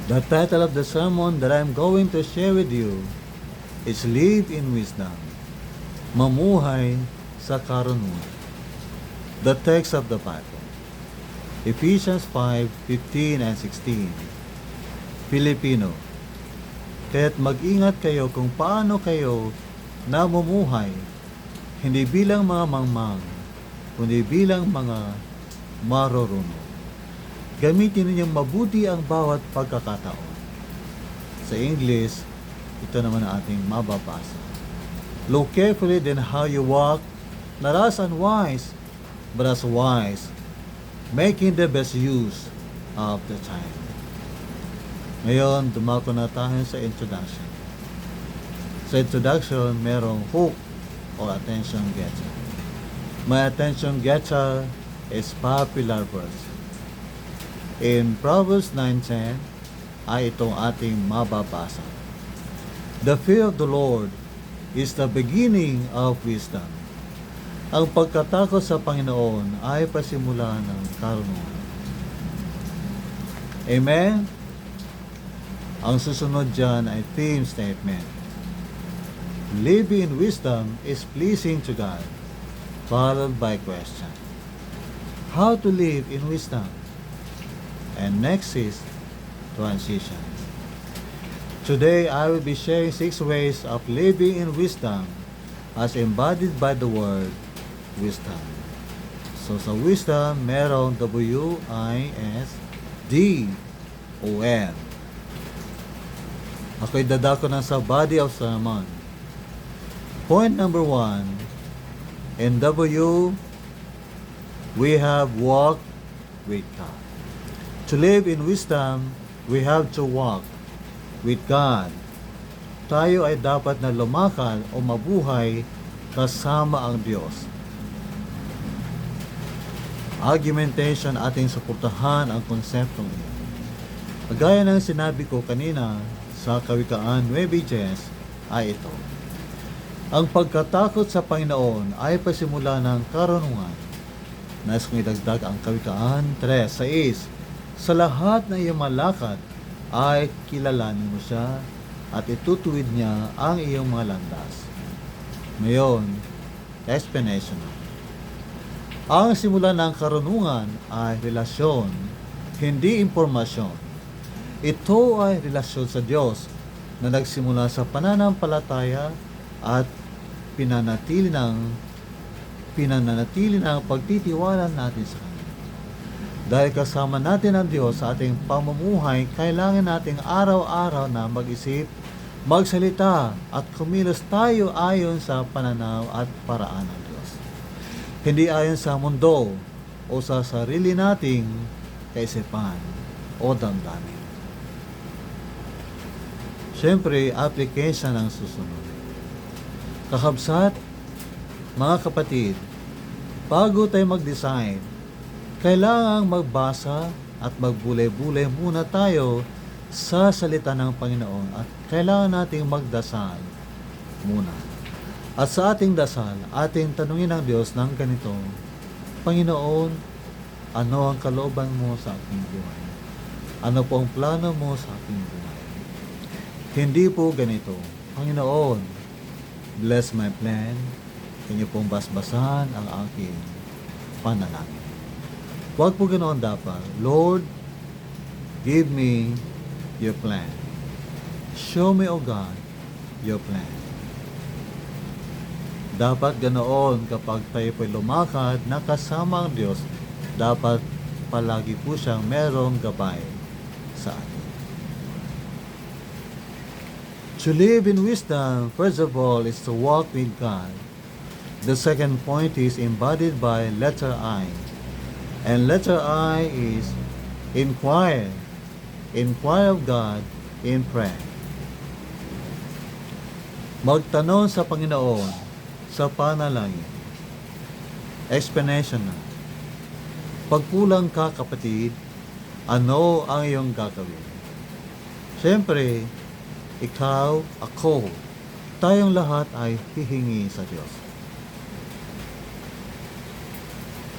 The title of the sermon that I'm going to share with you is Live in Wisdom, Mamuhay sa Karunungan. The text of the Bible, Ephesians 5:15 and 16, Filipino. Kaya't mag-ingat kayo kung paano kayo namumuhay, hindi bilang mga mangmang, kundi bilang mga marurunong. Gamitin ninyong mabuti ang bawat pagkakataon. Sa English, ito naman ang ating mababasa. Look carefully then how you walk, not as unwise, but as wise, making the best use of the time. Ngayon, dumako na tayo sa introduction. Sa introduction, merong hook or attention getter. My attention getter is popular verse. In Proverbs 9:10 ay itong ating mababasa. The fear of the Lord is the beginning of wisdom. Ang pagkatakot sa Panginoon ay pasimula ng karunungan. Amen? Ang susunod dyan ay theme statement. Living in wisdom is pleasing to God, followed by question. How to live in wisdom? And next is transition. Today, I will be sharing 6 ways of living in wisdom as embodied by the word wisdom. So sa wisdom, merong W-I-S-D-O-M. Ako'y dadako na sa body of sermon. Point number 1, in W, we have walk with God. To live in wisdom, we have to walk with God. Tayo ay dapat na lumakad o mabuhay kasama ang Diyos. Argumentation, ating suportahan ang konseptong ito. Gaya ng sinabi ko kanina sa Kawikaan 9:10 ay ito. Ang pagkatakot sa Panginoon ay pasimula ng karunungan. Nais kong idagdag ang Kawikaan 3:6. Sa lahat ng iyong malakad ay kilalanin mo siya at itutuwid niya ang iyong mga landas. Ngayon, explanation. Ang simula ng karunungan ay relasyon, hindi impormasyon. Ito ay relasyon sa Diyos na nagsimula sa pananampalataya at pinanatili ng pagtitiwala natin sa Kanya. Dahil kasama natin ang Diyos sa ating pamumuhay, kailangan nating araw-araw na mag-isip, magsalita at kumilos tayo ayon sa pananaw at paraan ng Diyos. Hindi ayon sa mundo o sa sarili nating kaisipan o damdamin. Siyempre, application ang susunod. Kakabsat, mga kapatid, bago tayo mag-decide, kailangang magbasa at magbulay-bulay muna tayo sa salita ng Panginoon at kailangan nating magdasal muna. At sa ating dasal, ating tanungin ang Diyos ng ganito, Panginoon, ano ang kalooban mo sa aking buhay? Ano po ang plano mo sa aking buhay? Hindi po ganito, Panginoon, bless my plan, inyo pong basbasan ang aking panalangin. Huwag po ganoon dapat. Lord, give me your plan. Show me, O God, your plan. Dapat ganoon kapag tayo po'y lumakad na kasama ang Diyos, dapat palagi po siyang merong gabay sa atin. To live in wisdom, first of all, is to walk with God. The second point is embodied by letter I. And letter I is inquire. Inquire of God in prayer. Magtanong sa Panginoon sa panalangin. Explanation na. Pagkulang ka, kapatid, ano ang iyong gagawin? Siyempre, ikaw, ako, tayong lahat ay hihingi sa Diyos.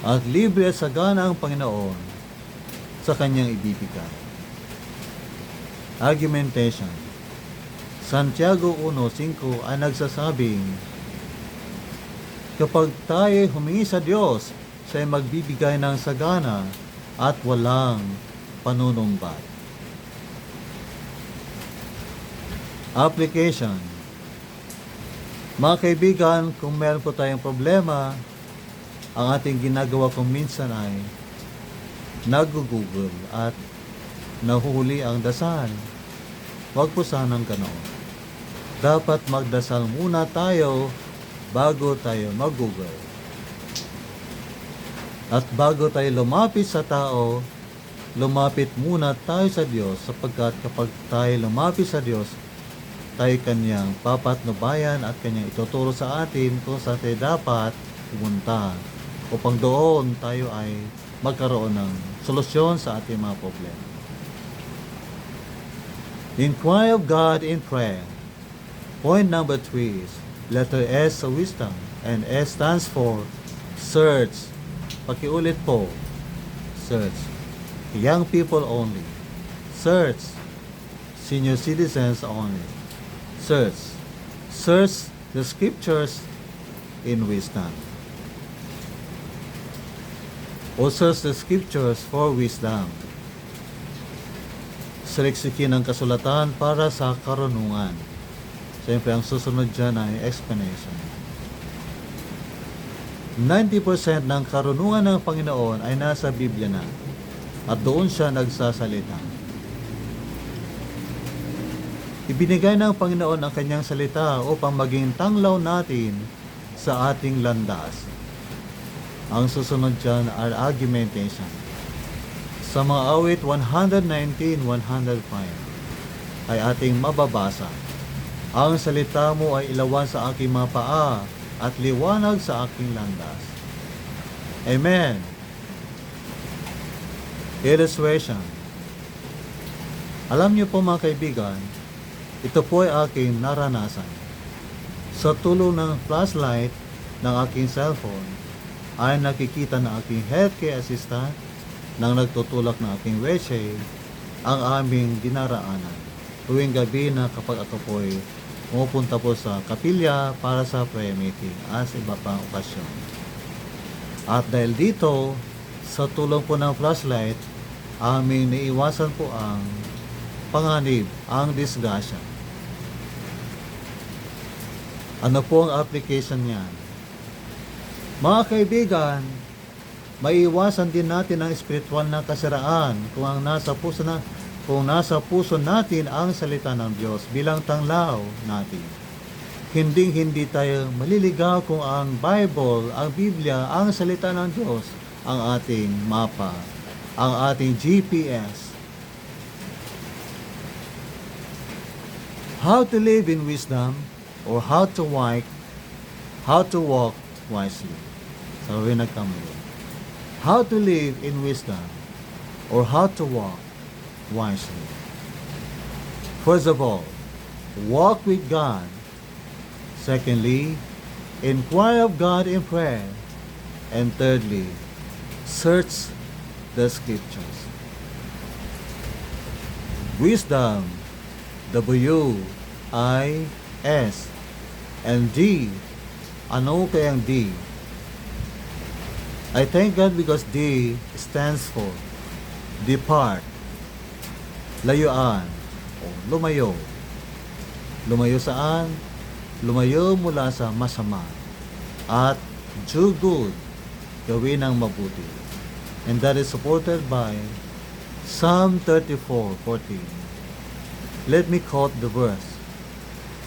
At libre at sagana ang Panginoon sa kanyang ibibigay. Argumentation. Santiago 1:5 ay nagsasabing, kapag tayo humingi sa Diyos, siya ay magbibigay ng sagana at walang panunumbat. Application. Mga kaibigan, kung meron po tayong problema, ang ating ginagawa kung minsan ay nag-google at nahuhuli ang dasal. Huwag po sanang ganoon. Dapat magdasal muna tayo bago tayo mag-google. At bago tayo lumapit sa tao, lumapit muna tayo sa Diyos, sapagkat kapag tayo lumapit sa Diyos, tayo kanyang papatnubayan at kanyang ituturo sa atin kung saan tayo dapat pumunta upang doon tayo ay magkaroon ng solusyon sa ating mga problema. Inquire of God in prayer. Point number 3 is letter S sa wisdom, and S stands for search. Pakiulit po, search. Young people only. Search. Senior citizens only. Search. Search the scriptures in wisdom. O search the scriptures for wisdom. Saliksikin ang kasulatan para sa karunungan. Siyempre, ang susunod dyan ay explanation. 90% ng karunungan ng Panginoon ay nasa Biblia na, at doon siya nagsasalita. Ibinigay ng Panginoon ang kanyang salita upang maging tanglaw natin sa ating landas. Ang susunod dyan ay argumentation. Sa mga awit 119-105 ay ating mababasa, ang salita mo ay ilawan sa aking mga paa at liwanag sa aking landas. Amen. Illustration. Alam niyo po mga kaibigan, ito po ay aking naranasan. Sa tulong ng flashlight ng aking cellphone, ay nakikita na aking healthcare assistant nang nagtutulak ng aking wheelchair ang aming dinaraanan tuwing gabi na kapag ako po ay pumupunta po sa kapilya para sa prayer meeting as iba pang okasyon. At dahil dito, sa tulong po ng flashlight, aming naiwasan po ang panganib, ang disgrasya. Ano po ang application niyan? Mga kaibigan, maiiwasan din natin ang espiritual na kasiraan kung nasa puso natin ang salita ng Diyos bilang tanglaw natin. Hindi tayo maliligaw kung ang Bible, ang Biblia, ang salita ng Diyos, ang ating mapa, ang ating GPS. How to live in wisdom or how to walk wisely. So we nagkamali. How to live in wisdom or how to walk wisely. First of all, walk with God. Secondly, inquire of God in prayer. And thirdly, search the scriptures. Wisdom, W-I-S, and D. Ano kayang D? I thank God because D stands for depart, layuan, o lumayo. Lumayo saan? Lumayo mula sa masama. At do good, gawin ang mabuti. And that is supported by Psalm 34:14. Let me quote the verse.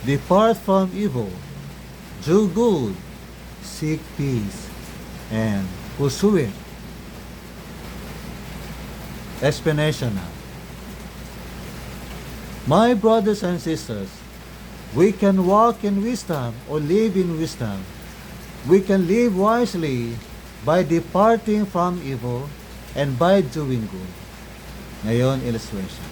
Depart from evil, do good, seek peace, and pursue it. Explanation now. My brothers and sisters, we can walk in wisdom or live in wisdom. We can live wisely by departing from evil and by doing good. Ngayon, illustration.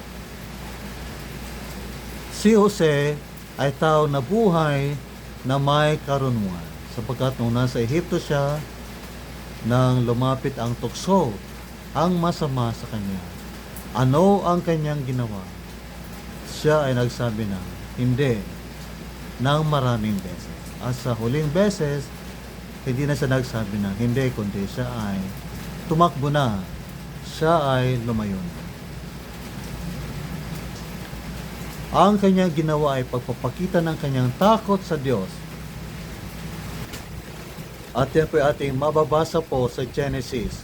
Si Jose ay tao na buhay na may karunungan, sapagkat nung nasa Ehipto siya, nang lumapit ang tukso, ang masama sa kanya. Ano ang kanyang ginawa? siya ay nagsabi na hindi ng maraming beses. At sa huling beses, hindi na siya nagsabi na hindi, kundi siya ay tumakbo na. Siya ay lumayo na. Ang kanyang ginawa ay pagpapakita ng kanyang takot sa Diyos. At yan po ating mababasa po sa Genesis.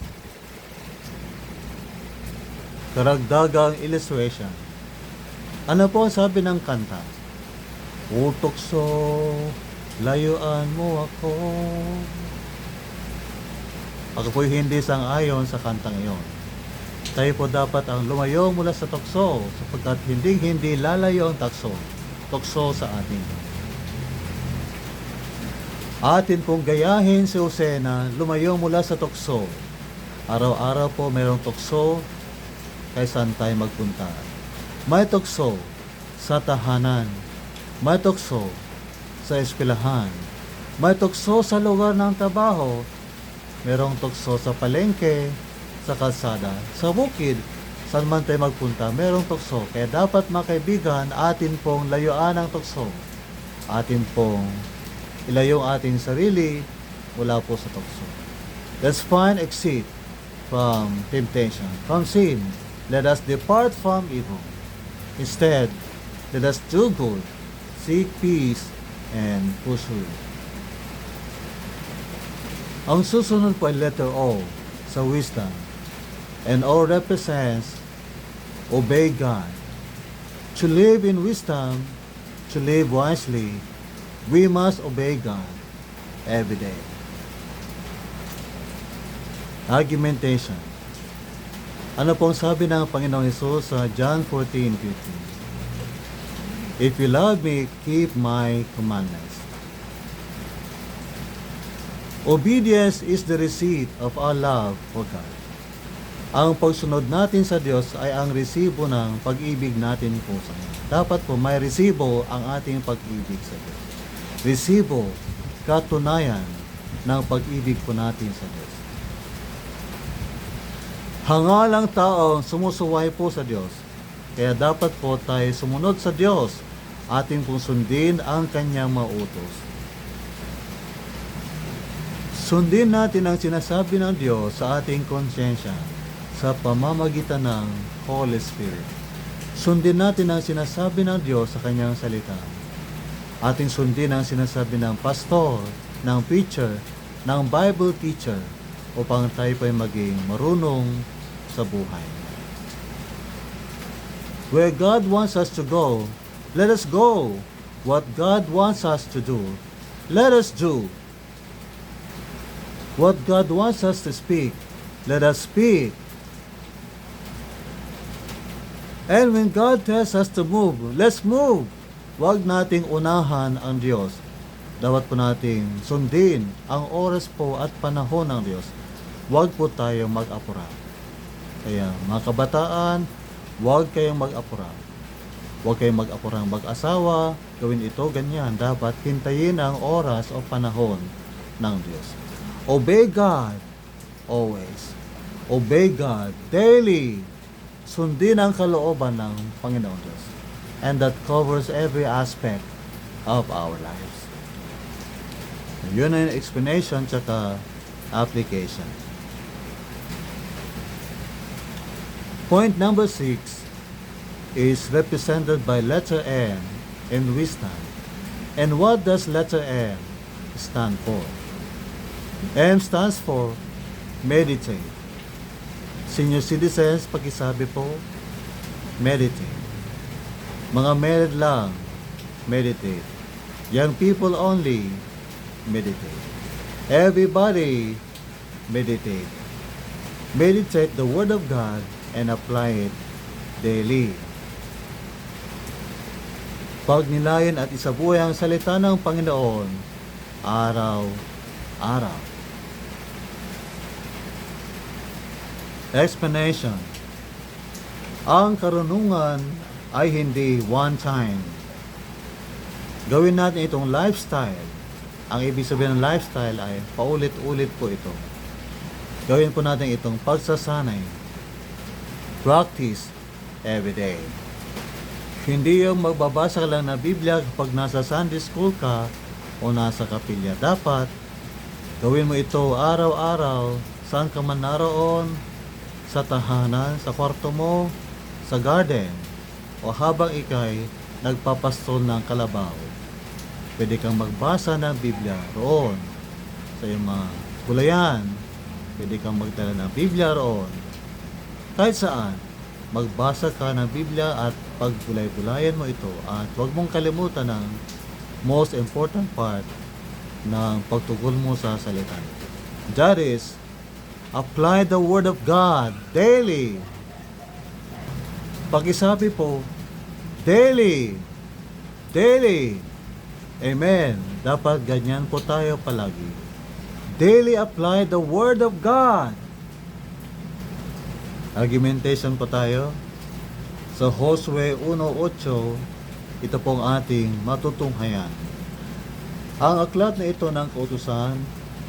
Karagdagang illustration. Ano po ang sabi ng kanta? Utukso, layuan mo ako. Ako po'y hindi sang-ayon sa kantang iyon. Tayo po dapat ang lumayo mula sa tukso, sapagkat hindi lalayo ang tukso sa atin. Atin pong gayahin si Jose na lumayo mula sa tukso. Araw-araw po mayroong tukso kay saan tayo magpunta. May tukso sa tahanan, may tukso sa eskwelahan, may tukso sa lugar ng trabaho, mayroong tukso sa palengke, sa kalsada, sa bukid, saan man tayo magpunta, mayroong tukso. Kaya dapat mga kaibigan, atin pong layuan ang tukso. Atin pong ilayo ang ating sarili mula po sa tukso. Let's find exit from temptation, from sin. Let us depart from evil. Instead, let us do good, seek peace, and pursue. Ang susunod po ay letter O sa wisdom. And O represents obey God. To live in wisdom, to live wisely, we must obey God every day. Argumentation. Ano pong sabi ng Panginoong Hesus sa John 14:15? If you love me, keep my commandments. Obedience is the receipt of our love for God. Ang pagsunod natin sa Diyos ay ang resibo ng pag-ibig natin po sa Kanya. Dapat po may resibo ang ating pag-ibig sa Diyos. Resibo, katunayan ng pag-ibig po natin sa Diyos. Hangalang taong sumusuway po sa Diyos. Kaya dapat po tayo sumunod sa Diyos. Ating pong sundin ang Kanyang mautos. Sundin natin ang sinasabi ng Diyos sa ating konsyensya sa pamamagitan ng Holy Spirit. Sundin natin ang sinasabi ng Diyos sa Kanyang salita. Ating sundin ang sinasabi ng pastor, ng preacher, ng Bible teacher upang tayo po'y maging marunong sa buhay. Where God wants us to go, let us go. What God wants us to do, let us do. What God wants us to speak, let us speak. And when God tells us to move, let's move. Huwag nating unahan ang Diyos. Dapat po nating sundin ang oras po at panahon ng Diyos. Huwag po tayong mag-apura. Kaya mga kabataan, huwag kayong mag-apura. Huwag kayong mag-apurang mag-asawa. Gawin ito ganyan. Dapat hintayin ang oras o panahon ng Diyos. Obey God always. Obey God daily. Sundin ang kalooban ng Panginoon Diyos. And that covers every aspect of our lives. Yun ang explanation tsaka application. Point number 6 is represented by letter M in wisdom. And what does letter M stand for? M stands for meditate. Senior citizens, pakisabi po, meditate. Mga married lang, meditate. Young people only, meditate. Everybody, meditate. Meditate the Word of God and apply it daily. Pagnilayan at isabuhay ang salita ng Panginoon, araw-araw. Explanation. Ang karunungan ay hindi one time. Gawin natin itong lifestyle. Ang ibig sabihin ng lifestyle ay paulit-ulit po ito. Gawin po natin itong pagsasanay. Practice every day. Hindi yung magbabasa ka lang ng Biblia kapag nasa Sunday school ka o nasa kapilya. Dapat gawin mo ito araw-araw, saan ka man naroon, sa tahanan, sa kwarto mo, sa garden, o habang ikay nagpapastol ng kalabaw. Pwede kang magbasa ng Biblia roon sa iyong mga gulayan. Pwede kang magdala ng Biblia roon. Kahit saan, magbasa ka ng Biblia at pagbulay-bulayan mo ito. At huwag mong kalimutan ang most important part ng pagtugol mo sa salita. That is, apply the Word of God daily. Pakisabi po, daily. Daily. Amen. Dapat ganyan po tayo palagi. Daily apply the Word of God. Argumentation po tayo. Sa Josue 1:8, ito pong ating matutunghayan. Ang aklat na ito ng kautusan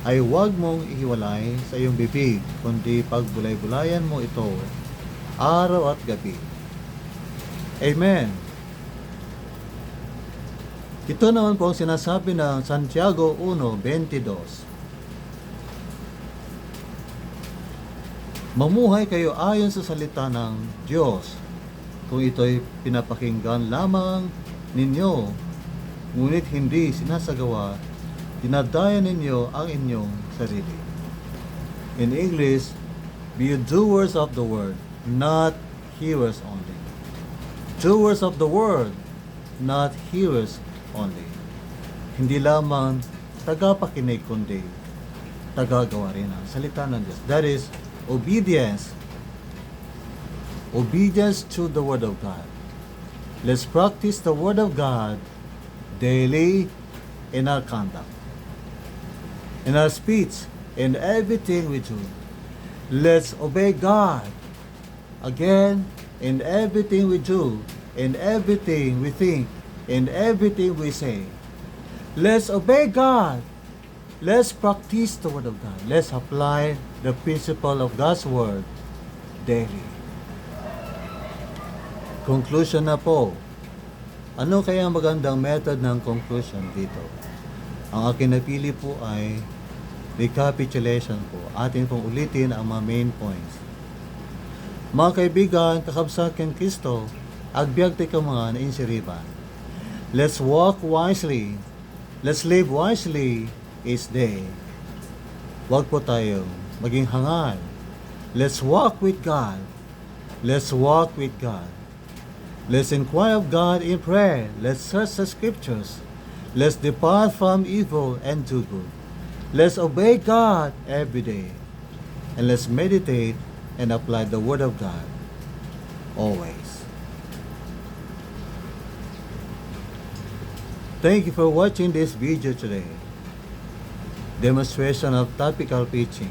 ay huwag mong ihiwalay sa iyong bibig, kundi pagbulay-bulayan mo ito araw at gabi. Amen. Ito naman po ang sinasabi ng Santiago 1:22. Mamuhay kayo ayon sa salita ng Diyos, kung ito'y pinapakinggan lamang ninyo, ngunit hindi sinasagawa, dinadaya ninyo ang inyong sarili. In English, be doers of the word, not hearers only. Doers of the word, not hearers only. Hindi lamang tagapakinig, kundi tagagawa rin ang salita ng Diyos. That is, obedience. Obedience to the Word of God. Let's practice the Word of God daily in our conduct, in our speech, in everything we do. Let's obey God. Again, in everything we do, in everything we think, in everything we say. Let's obey God. Let's practice the Word of God. Let's apply the principle of God's Word daily. Conclusion na po. Ano kaya ang magandang method ng conclusion dito? Ang aking napili po ay recapitulation po. Atin pong ulitin ang mga main points. Mga kaibigan, kakabsat kang Kristo, agbyag tayo mga nainsiriban. Let's walk wisely. Let's live wisely each day. Huwag po tayo maging hangal. Let's walk with God. Let's walk with God. Let's inquire of God in prayer. Let's search the scriptures. Let's depart from evil and do good. Let's obey God every day. And let's meditate and apply the Word of God always. Thank you for watching this video today. Demonstration of topical preaching.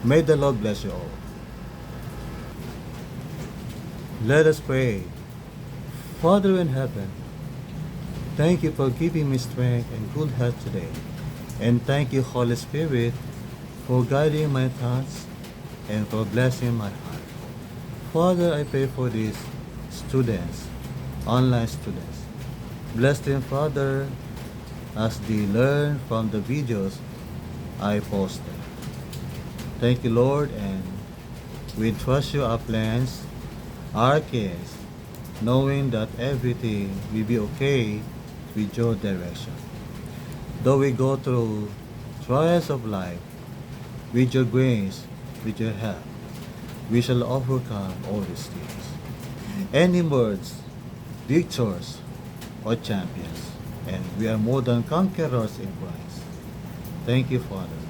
May the Lord bless you all. Let us pray. Father in heaven, thank you for giving me strength and good health today. And thank you, Holy Spirit, for guiding my thoughts and for blessing my heart. Father, I pray for these students, online students. Bless them, Father, as they learn from the videos I posted. Thank you, Lord, and we trust you our plans, our cares, knowing that everything will be okay with your direction. Though we go through trials of life, with your grace, with your help, we shall overcome all these things. Any words, victors, or champions, and we are more than conquerors in Christ. Thank you, Father.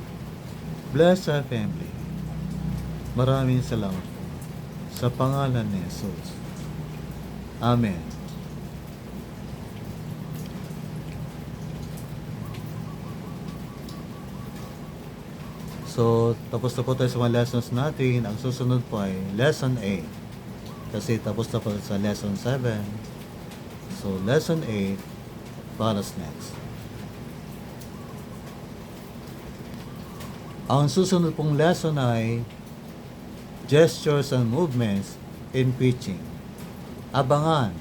Bless our family. Maraming salamat po. Sa pangalan ni Jesus. Amen. So, tapos na po tayo sa mga lessons natin. Ang susunod po ay Lesson 8. Kasi tapos na po sa Lesson 7. So, Lesson 8 follows next. Ang susunod pong lesson ay Gestures and Movements in Preaching. Abangan!